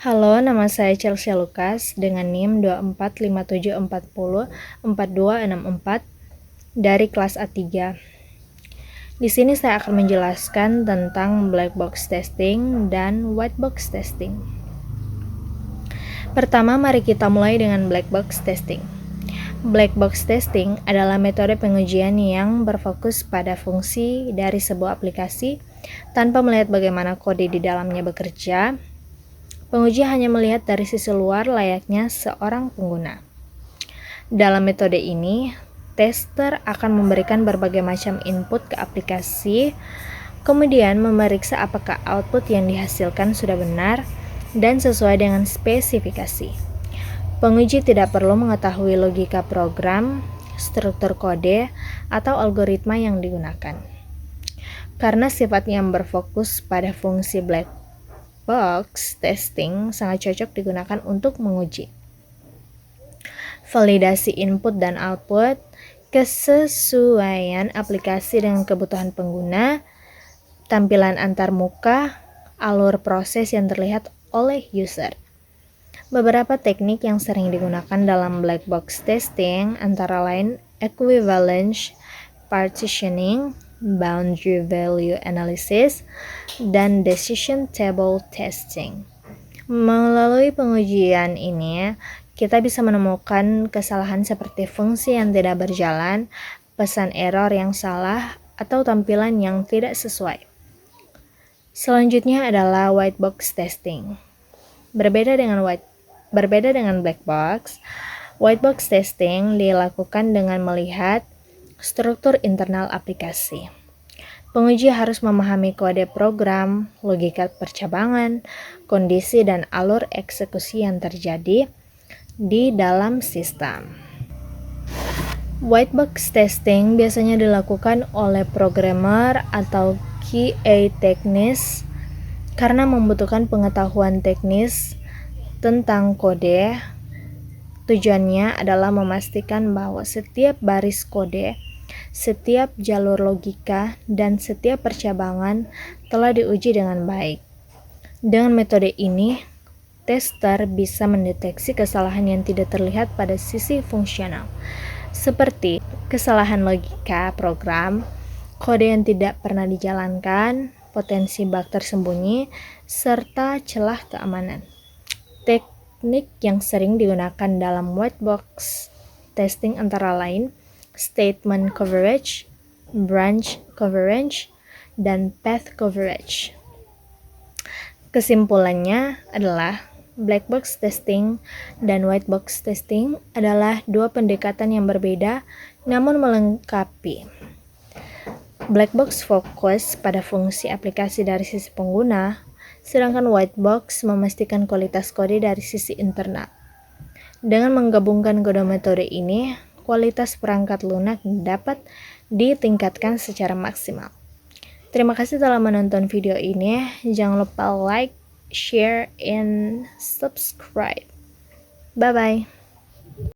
Halo, nama saya Chelsea Lucas dengan NIM 2457404264 dari kelas A3. Di sini saya akan menjelaskan tentang black box testing dan white box testing. Pertama, mari kita mulai dengan black box testing. Black box testing adalah metode pengujian yang berfokus pada fungsi dari sebuah aplikasi tanpa melihat bagaimana kode di dalamnya bekerja. Penguji hanya melihat dari sisi luar layaknya seorang pengguna. Dalam metode ini, tester akan memberikan berbagai macam input ke aplikasi, kemudian memeriksa apakah output yang dihasilkan sudah benar dan sesuai dengan spesifikasi. Penguji tidak perlu mengetahui logika program, struktur kode, atau algoritma yang digunakan. Karena sifatnya yang berfokus pada fungsi black box testing sangat cocok digunakan untuk menguji validasi input dan output, kesesuaian aplikasi dengan kebutuhan pengguna, tampilan antarmuka, alur proses yang terlihat oleh user. Beberapa teknik yang sering digunakan dalam black box testing antara lain equivalence partitioning, boundary value analysis, dan decision table testing. Melalui pengujian ini, kita bisa menemukan kesalahan seperti fungsi yang tidak berjalan, pesan error yang salah, atau tampilan yang tidak sesuai. Selanjutnya adalah white box testing. Berbeda dengan black box, white box testing dilakukan dengan melihat struktur internal aplikasi. Penguji harus memahami kode program, logika percabangan, kondisi dan alur eksekusi yang terjadi di dalam sistem. White box testing biasanya dilakukan oleh programmer atau QA teknis karena membutuhkan pengetahuan teknis tentang kode. Tujuannya adalah memastikan bahwa setiap baris kode, setiap jalur logika, dan setiap percabangan telah diuji dengan baik. Dengan metode ini, tester bisa mendeteksi kesalahan yang tidak terlihat pada sisi fungsional, seperti kesalahan logika program, kode yang tidak pernah dijalankan, potensi bug tersembunyi, serta celah keamanan. Teknik yang sering digunakan dalam white box testing antara lain statement coverage, branch coverage, dan path coverage. Kesimpulannya adalah black box testing dan white box testing adalah dua pendekatan yang berbeda namun melengkapi. Black box fokus pada fungsi aplikasi dari sisi pengguna, sedangkan white box memastikan kualitas kode dari sisi internal. Dengan menggabungkan kedua metode ini, kualitas perangkat lunak dapat ditingkatkan secara maksimal. Terima kasih telah menonton video ini. Jangan lupa like, share, and subscribe. Bye-bye.